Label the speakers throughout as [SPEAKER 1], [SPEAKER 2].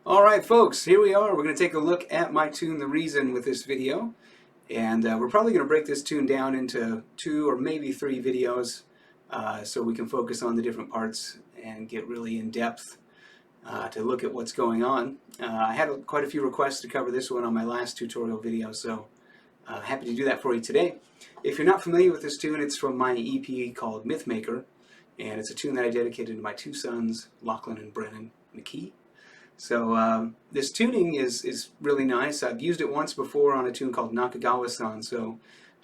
[SPEAKER 1] Alright folks, here we are. We're going to take a look at my tune The Reason with this video. And we're probably going to break this tune down into 2 or maybe 3 videos so we can focus on the different parts and get really in depth to look at what's going on. I had quite a few requests to cover this one on my last tutorial video, so happy to do that for you today. If you're not familiar with this tune, it's from my EP called Mythmaker, and it's a tune that I dedicated to my 2 sons, Lachlan and Brennan McKee. So this tuning is really nice. I've used it once before on a tune called Nakagawa-san, so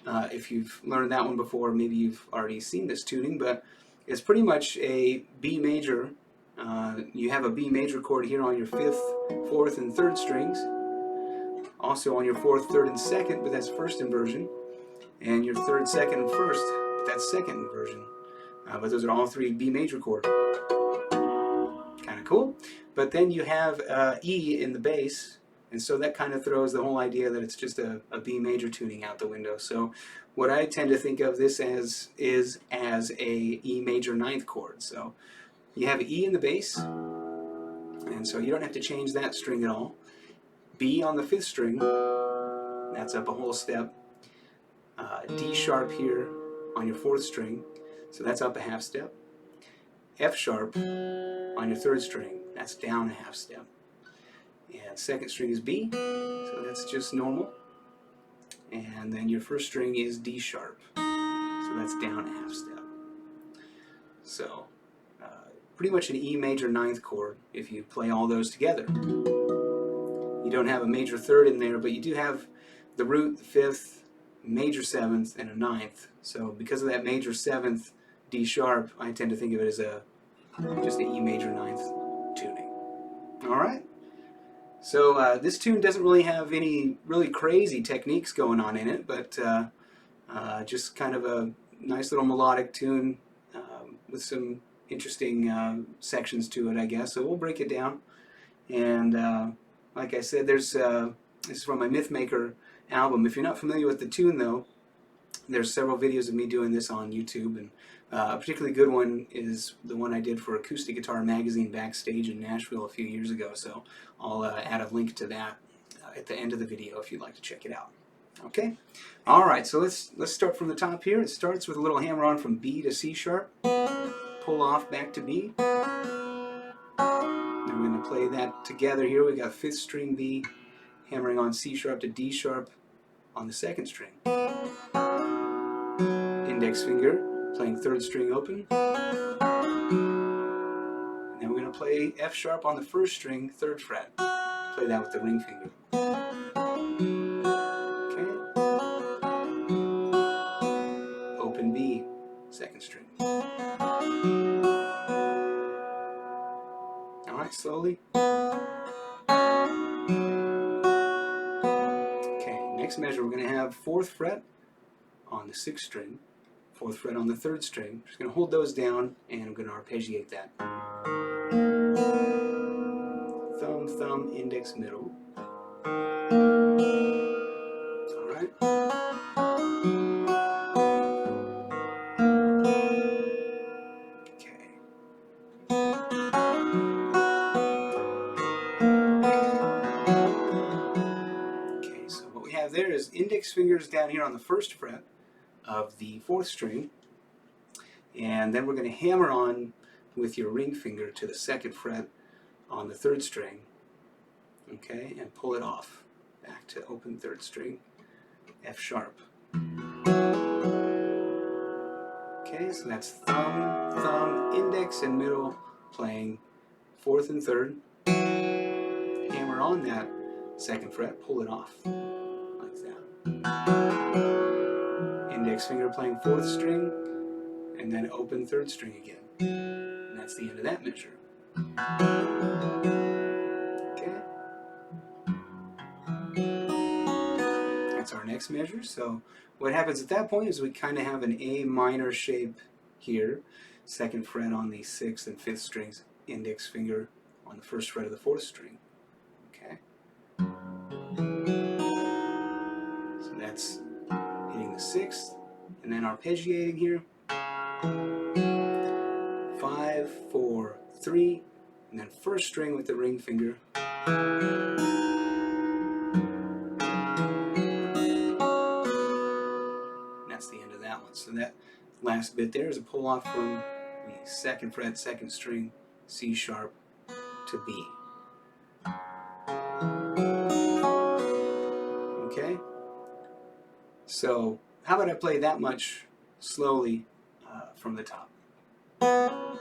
[SPEAKER 1] if you've learned that one before, maybe you've already seen this tuning, but it's pretty much a B major. You have a B major chord here on your 5th, 4th, and 3rd strings. Also on your 4th, 3rd, and 2nd, but that's 1st inversion. And your 3rd, 2nd, and 1st, but that's 2nd inversion. But those are all 3 B major chords. Kind of cool. But then you have E in the bass, and so that kind of throws the whole idea that it's just a B major tuning out the window. So what I tend to think of this as is as a E major 9th chord. So you have E in the bass, and so you don't have to change that string at all. B on the 5th string, that's up a whole step. D sharp here on your 4th string, so that's up a half step. F sharp on your 3rd string, that's down a half step. And 2nd string is B, so that's just normal. And then your 1st string is D sharp, so that's down a half step. So pretty much an E major 9th chord if you play all those together. You don't have a major 3rd in there, but you do have the root, the 5th, major 7th, and a 9th. So because of that major 7th D sharp, I tend to think of it as just an E major 9th tuning. Alright? So this tune doesn't really have any really crazy techniques going on in it, but just kind of a nice little melodic tune with some interesting sections to it, I guess. So we'll break it down. And like I said, this is from my Mythmaker album. If you're not familiar with the tune, though, there's several videos of me doing this on YouTube, and a particularly good one is the one I did for Acoustic Guitar Magazine Backstage in Nashville a few years ago, so I'll add a link to that at the end of the video if you'd like to check it out. Okay? Alright, so let's start from the top here. It starts with a little hammer-on from B to C sharp, pull off back to B. Then we're going to play that together here. We got 5th string B, hammering on C sharp to D sharp on the 2nd string. Index finger playing 3rd string open. And then we're going to play F sharp on the 1st string, 3rd fret. Play that with the ring finger. Okay. Open B, 2nd string. Alright, slowly. Okay, next measure we're going to have 4th fret on the 6th string, 4th fret on the 3rd string. Just going to hold those down, and I'm going to arpeggiate that. Thumb, thumb, index, middle. Alright. Okay. Okay, so what we have there is index fingers down here on the 1st fret of the 4th string, and then we're going to hammer on with your ring finger to the 2nd fret on the 3rd string, okay, and pull it off back to open 3rd string, F sharp. Okay, so that's thumb, thumb, index, and middle playing 4th and 3rd. Hammer on that 2nd fret, pull it off like that. Index finger playing 4th string, and then open 3rd string again. And that's the end of that measure. Okay. That's our next measure. So what happens at that point is we kind of have an A minor shape here. 2nd fret on the 6th and 5th strings, index finger on the 1st fret of the 4th string. Okay. So that's hitting the 6th, and then arpeggiating here. 5, 4, 3, and then 1st string with the ring finger, That's the end of that one. So that last bit there is a pull off from the 2nd fret, 2nd string, C sharp to B. Okay? So how about I play that much slowly from the top? One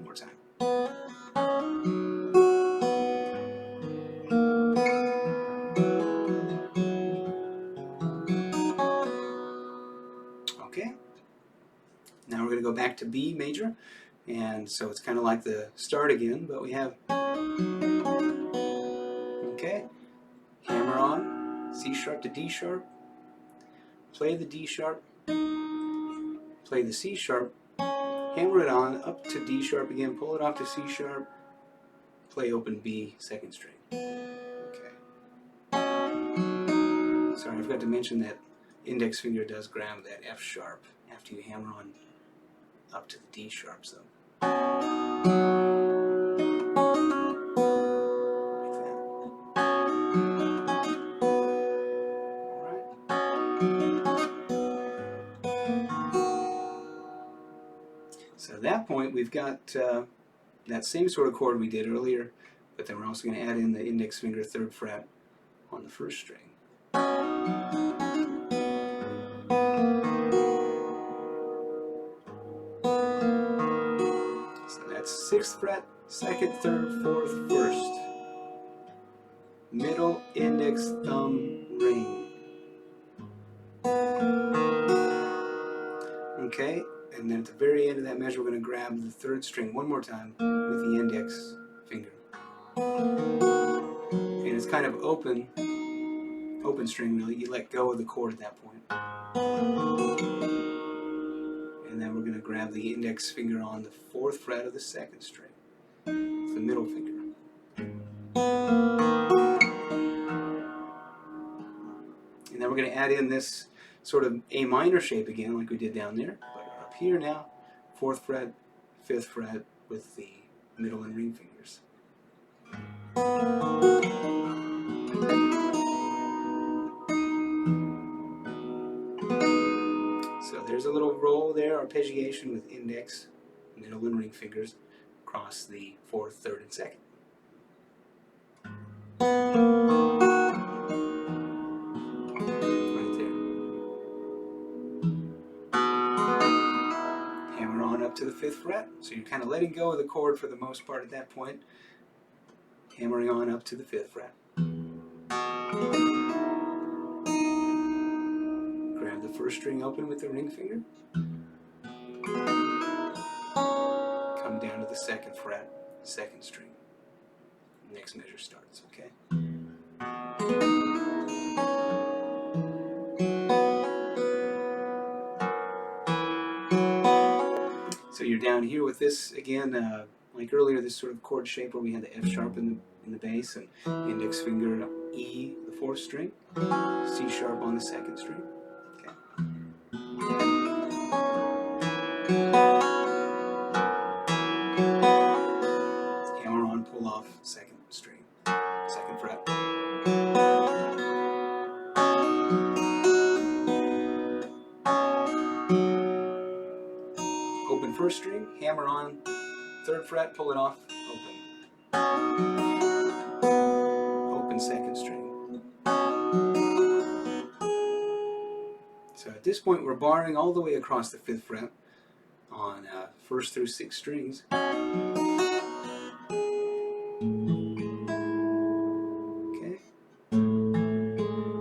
[SPEAKER 1] more time. Okay? Now we're going to go back to B major, and so it's kind of like the start again, but we have, okay, hammer on, C sharp to D sharp, play the D sharp, play the C sharp, hammer it on, up to D sharp again, pull it off to C sharp, play open B, 2nd string. Okay. Sorry, I forgot to mention that index finger does grab that F sharp after you hammer on up to the D sharp, so. So at that point, we've got that same sort of chord we did earlier, but then we're also going to add in the index finger 3rd fret on the 1st string. So that's 6th fret, 2nd, 3rd, 4th, 1st. Middle, index, thumb, ring. Okay, and then at the very end of that measure, we're going to grab the 3rd string one more time with the index finger. And it's kind of open string really. You let go of the chord at that point. And then we're going to grab the index finger on the 4th fret of the 2nd string. It's the middle finger. And then we're going to add in this sort of A minor shape again, like we did down there. But up here now, 4th fret, 5th fret with the middle and ring fingers. So there's a little roll there, arpeggiation with index, middle and ring fingers across the 4th, 3rd, and 2nd. Right there. Hammer on up to the 5th fret. So you're kind of letting go of the chord for the most part at that point. Hammering on up to the 5th fret. Grab the 1st string open with the ring finger. Come down to the 2nd fret, 2nd string. Next measure starts, okay? So you're down here with this again, like earlier, this sort of chord shape where we had the F sharp in the bass and index finger E, the 4th string, C sharp on the 2nd string. Okay. Hammer on, pull off 2nd string, 2nd fret. Open 1st string, hammer on, 3rd fret, pull it off, open. Open 2nd string. So at this point we're barring all the way across the 5th fret on 1st through 6th strings. Okay.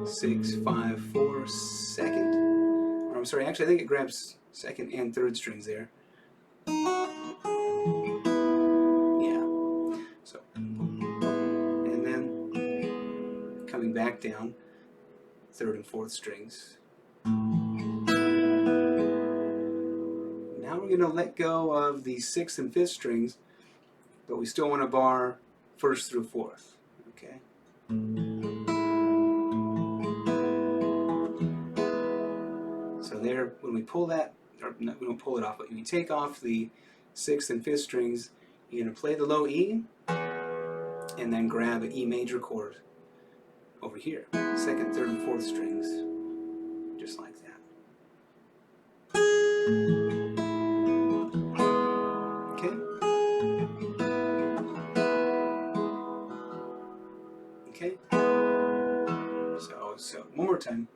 [SPEAKER 1] 6, 5, 4, 2nd. Or I'm sorry, actually I think it grabs 2nd and 3rd strings there. Yeah. So, and then coming back down, 3rd and 4th strings. Now we're going to let go of the 6th and 5th strings, but we still want to bar 1st through 4th. Okay. So there, when we pull that, or no, we don't pull it off, but when you take off the 6th and 5th strings, you're going to play the low E, and then grab an E major chord over here. 2nd, 3rd, and 4th strings. Just like that. Okay? Okay? So one more time.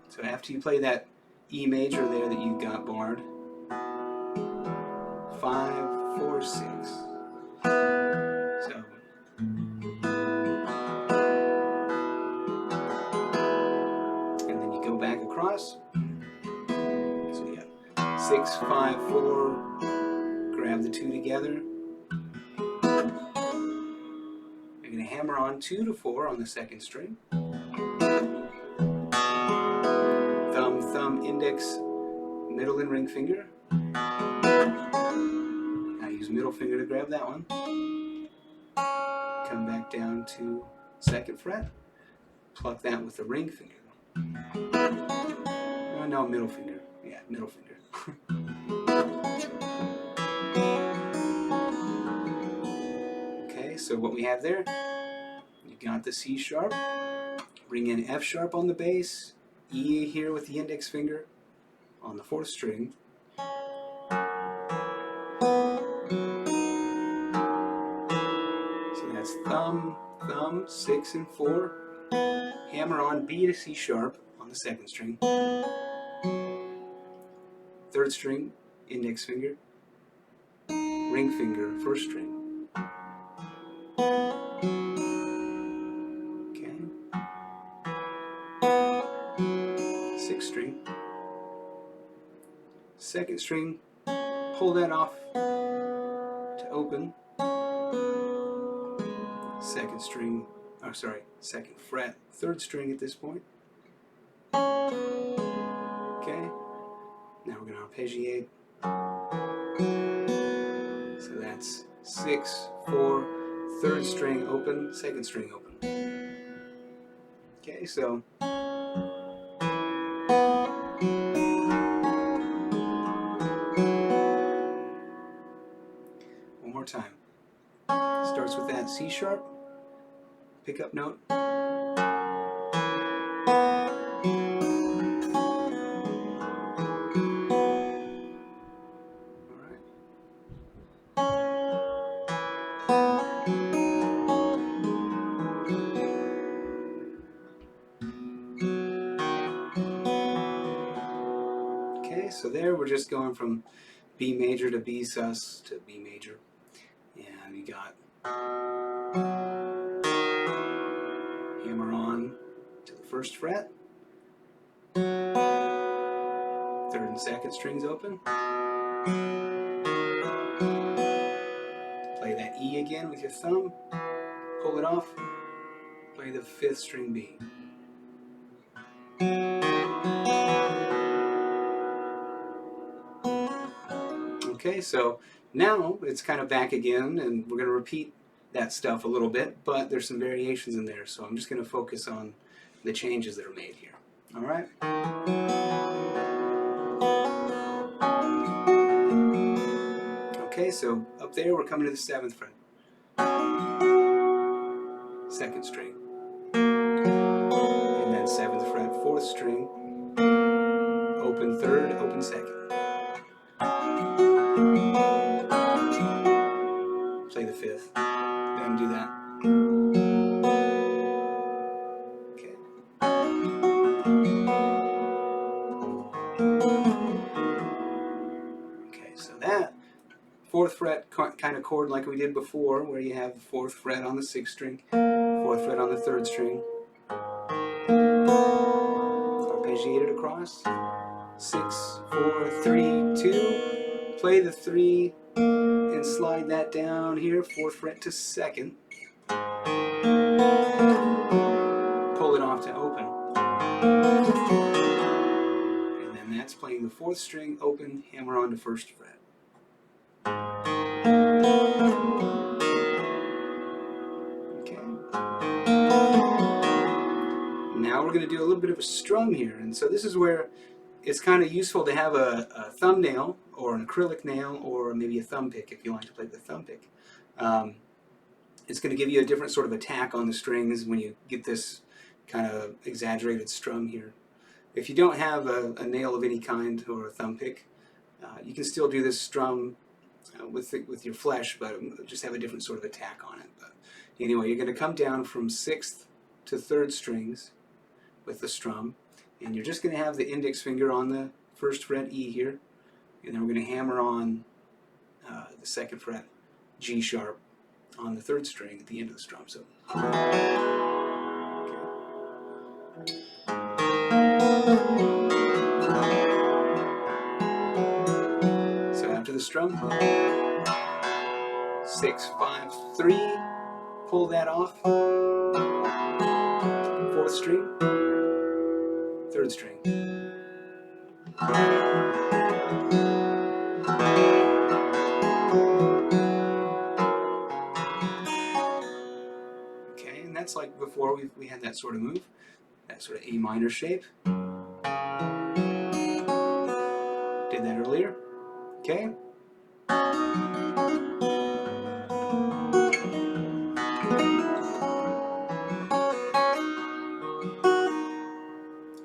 [SPEAKER 1] So after you play that E major there that you got barred, 5, 4, 6. So and then you go back across. So you got 6, 5, 4. Grab the 2 together. You're going to hammer on 2 to 4 on the 2nd string. Thumb, thumb, index, middle and ring finger. Now use middle finger to grab that one. Come back down to 2nd fret. Pluck that with the ring finger. Oh, no, middle finger. Yeah, middle finger. Okay, so what we have there, you got the C sharp. Bring in F sharp on the bass. E here with the index finger on the 4th string. So that's thumb, thumb, 6 and 4. Hammer on B to C sharp on the 2nd string. 3rd string, index finger. Ring finger, 1st string. Okay. 6th string. 2nd string, pull that off to open. 2nd string, 2nd fret, 3rd string at this point. Okay, now we're going to arpeggiate. So that's 6, 4, 3rd string open, 2nd string open. Okay, so one more time. Starts with that C sharp, pickup note. Okay, so there we're just going from B major to B sus to B major. And you got hammer on to the 1st fret. 3rd and 2nd strings open. Play that E again with your thumb. Pull it off. Play the 5th string B. Okay, so now it's kind of back again, and we're going to repeat that stuff a little bit, but there's some variations in there, so I'm just going to focus on the changes that are made here. All right? Okay, so up there we're coming to the 7th fret. 2nd string. And then 7th fret, 4th string. Open 3rd, open 2nd. Play the 5th. Then do that. Okay. Okay, so that 4th fret kind of chord like we did before, where you have the 4th fret on the 6th string, 4th fret on the 3rd string. Arpeggiated across. 6, 4, 3, 2. Play the 3 and slide that down here, 4th fret to 2nd. Pull it off to open. And then that's playing the 4th string open, hammer on to 1st fret. going to do a little bit of a strum here, and so this is where it's kind of useful to have a thumbnail or an acrylic nail or maybe a thumb pick if you like to play with a thumb pick. It's going to give you a different sort of attack on the strings when you get this kind of exaggerated strum here. If you don't have a nail of any kind or a thumb pick, you can still do this strum with your flesh, but just have a different sort of attack on it. But anyway, you're going to come down from 6th to 3rd strings with the strum, and you're just going to have the index finger on the 1st fret E here, and then we're going to hammer on the 2nd fret G sharp on the 3rd string at the end of the strum. So, so after the strum, 6, 5, 3, pull that off, 4th string, 3rd string. Okay, and that's like before we had that sort of move, that sort of A minor shape. Did that earlier. Okay.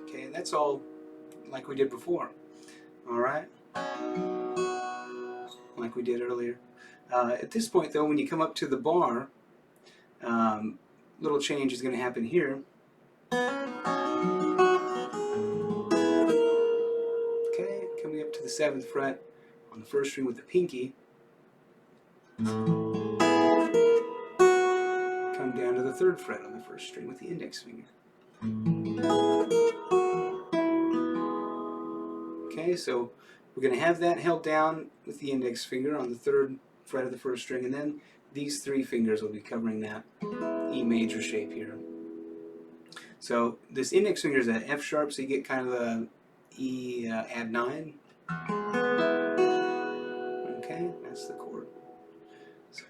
[SPEAKER 1] Okay, and that's all like we did before. All right, like we did earlier. At this point, though, when you come up to the bar, little change is going to happen here. Okay, coming up to the 7th fret on the 1st string with the pinky. Come down to the 3rd fret on the 1st string with the index finger. Okay, so we're going to have that held down with the index finger on the 3rd fret of the 1st string, and then these 3 fingers will be covering that E major shape here. So this index finger is at F sharp, so you get kind of a E add 9. Okay, that's the chord. So.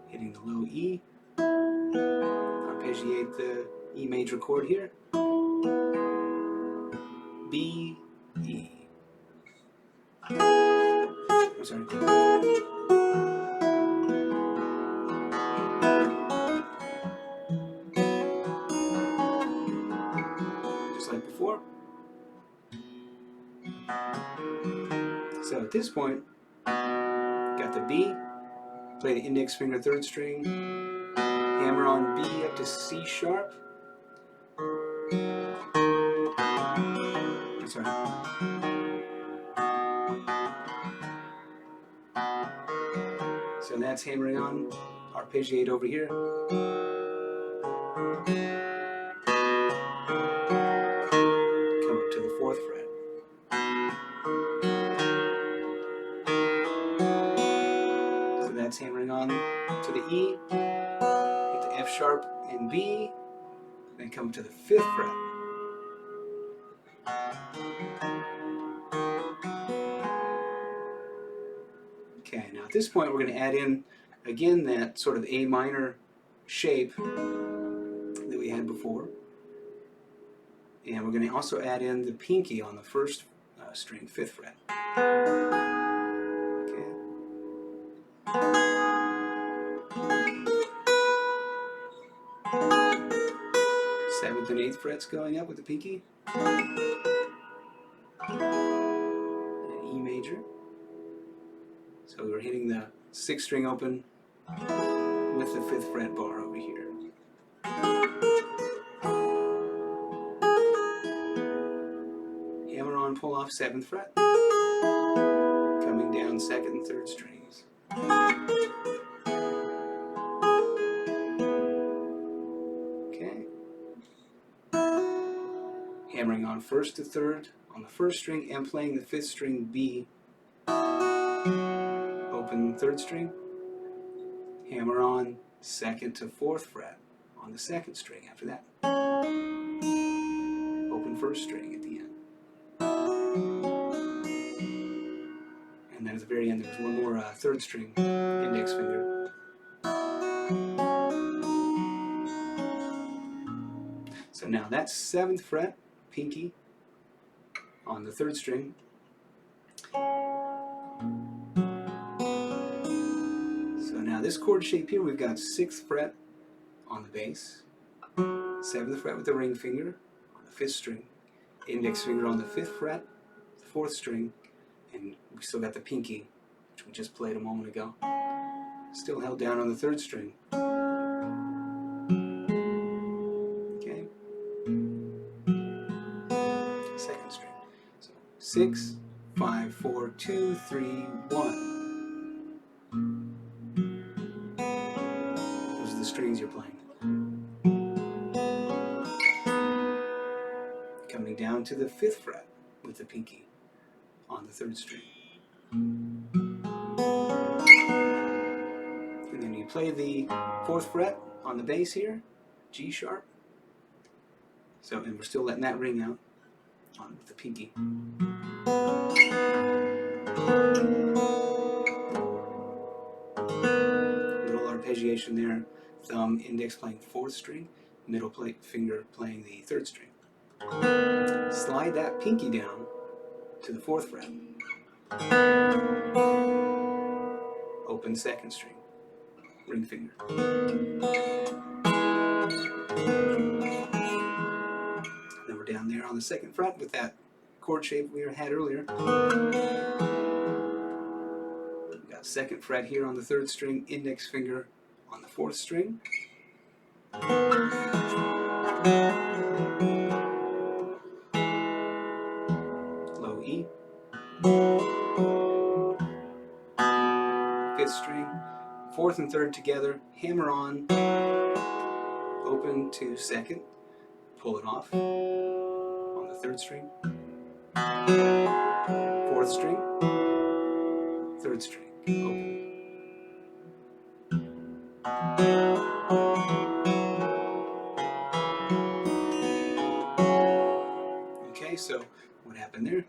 [SPEAKER 1] Hitting the low E, arpeggiate the E major chord here. B, E. I'm sorry. Just like before. So at this point, got the B, play the index finger 3rd string, hammer on B up to C sharp. I'm sorry. So that's hammering on, arpeggiate over here. Come up to the 4th fret. So that's hammering on to the E, hit the F sharp and B, then come to the 5th fret. Okay, now at this point we're going to add in again that sort of A minor shape that we had before. And we're going to also add in the pinky on the 1st string, 5th fret. Okay. 7th and 8th frets going up with the pinky. And E major. So we're hitting the 6th string open with the 5th fret bar over here. Hammer on, pull off 7th fret. Coming down 2nd and 3rd strings. Okay. Hammering on 1st to 3rd on the 1st string and playing the 5th string B. Open 3rd string. Hammer on 2nd to 4th fret on the 2nd string after that. Open 1st string at the end. And then at the very end there's one more 3rd string index finger. now that's 7th fret, pinky, on the 3rd string. So now this chord shape here, we've got 6th fret on the bass, 7th fret with the ring finger on the 5th string, index finger on the 5th fret, 4th string, and we still got the pinky, which we just played a moment ago, still held down on the 3rd string. Okay, 2nd string. So 6, 5, 4, 2, 3, 1. Those are the strings you're playing. Coming down to the 5th fret with the pinky on the 3rd string. And then you play the 4th fret on the bass here, G sharp. So, and we're still letting that ring out on with the pinky. Little arpeggiation there, thumb, index playing 4th string, middle finger playing the 3rd string. Slide that pinky down to the 4th fret. Open 2nd string, ring finger. Then we're down there on the 2nd fret with that chord shape we had earlier. We've got 2nd fret here on the 3rd string, index finger on the 4th string. Low E. 5th string, 4th and 3rd together, hammer on, open to 2nd, pull it off on the 3rd string, 4th string, 3rd string, open. Okay, so what happened there?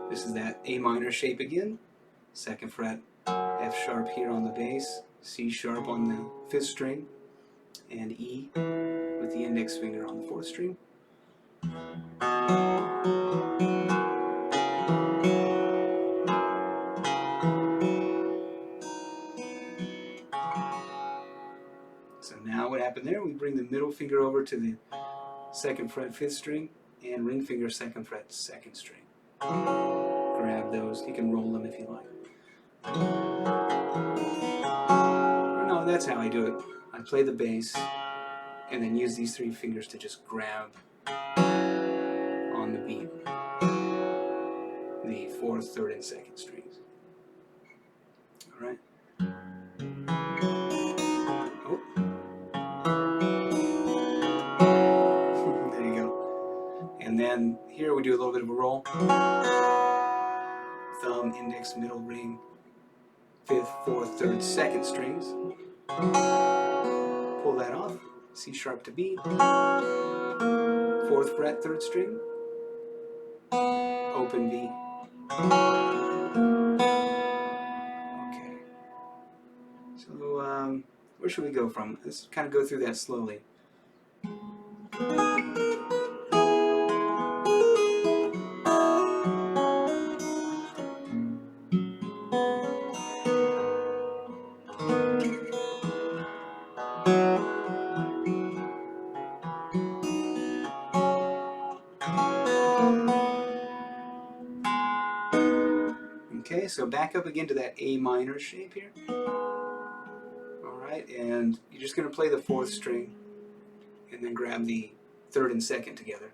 [SPEAKER 1] This is that A minor shape again, 2nd fret, F sharp here on the bass, C sharp on the 5th string, and E with the index finger on the 4th string. So now what happened there, we bring the middle finger over to the 2nd fret 5th string and ring finger 2nd fret 2nd string. Grab those, you can roll them if you like. Or no, that's how I do it. I play the bass and then use these 3 fingers to just grab on the beat the 4th, 3rd, and 2nd strings. Alright. Oh. There you go. And then here we do a little bit of a roll. Thumb, index, middle, ring, 5th, 4th, 3rd, 2nd strings. Pull that off. C sharp to B. 4th fret, 3rd string. Open B. Okay. So where should we go from? Let's kind of go through that slowly. Okay, so back up again to that A minor shape here. Alright, and you're just going to play the 4th string and then grab the 3rd and 2nd together.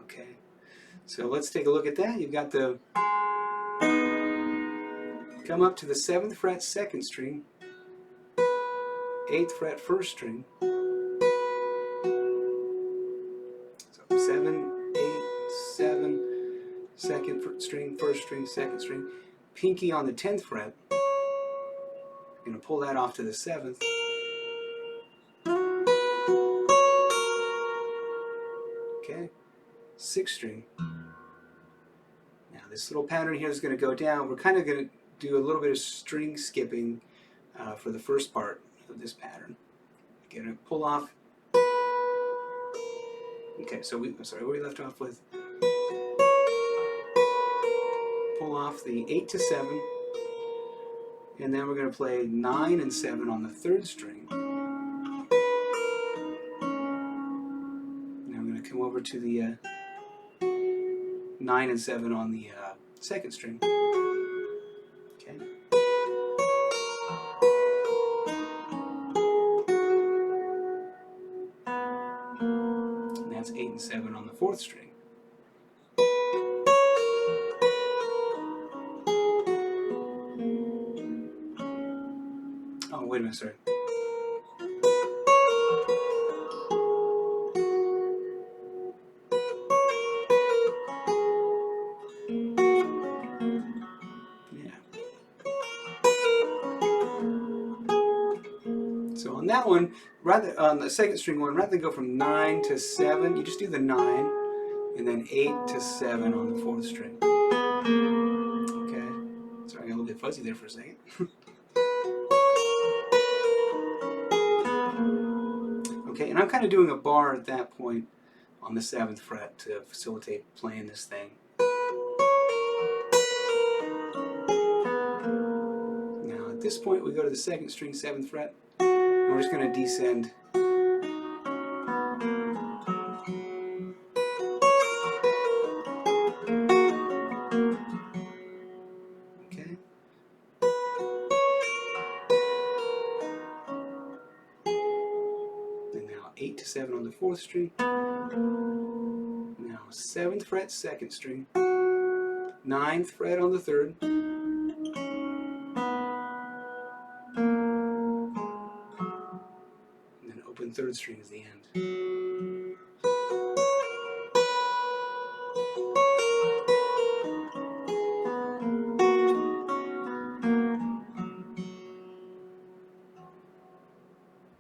[SPEAKER 1] Okay, so let's take a look at that. You've got the come up to the 7th fret 2nd string, 8th fret 1st string. So 7, 8, 7, 2nd string, 1st string, 2nd string. Pinky on the 10th fret. You're going to pull that off to the 7th. Okay. 6th string. Now this little pattern here is going to go down. We're kind of going to do a little bit of string skipping for the first part of this pattern. Going to pull off. Okay, so I'm sorry, where we left off with. Pull off the 8 to 7, and then we're going to play 9 and 7 on the 3rd string. Now I'm going to come over to the 9 and 7 on the 2nd string. Okay. And that's 8 and 7 on the 4th string. Oh, wait a minute, sorry. So on that one, on the 2nd string one, rather than go from 9 to 7, you just do the 9, and then 8 to 7 on the 4th string. Okay. Sorry, I got a little bit fuzzy there for a second. Okay, and I'm kind of doing a bar at that point on the 7th fret to facilitate playing this thing. Now at this point, we go to the 2nd string, 7th fret. We're just going to descend. Okay. And now 8 to 7 on the 4th string. Now 7th fret, 2nd string. 9th fret on the 3rd. And then open 3rd string is the end.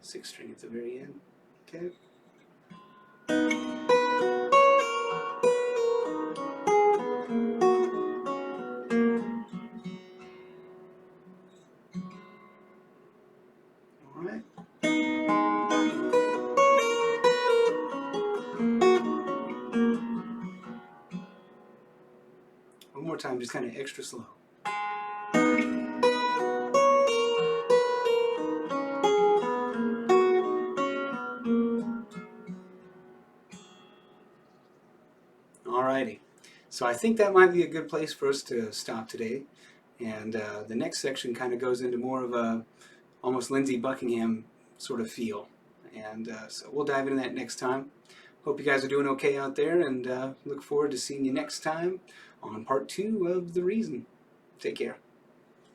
[SPEAKER 1] Sixth string at the very end. Okay. All right. One more time, just kind of extra slow. Alrighty, so I think that might be a good place for us to stop today, and the next section kind of goes into more of a almost Lindsey Buckingham sort of feel, and so we'll dive into that next time. Hope you guys are doing okay out there, and look forward to seeing you next time on part 2 of The Reason. Take care.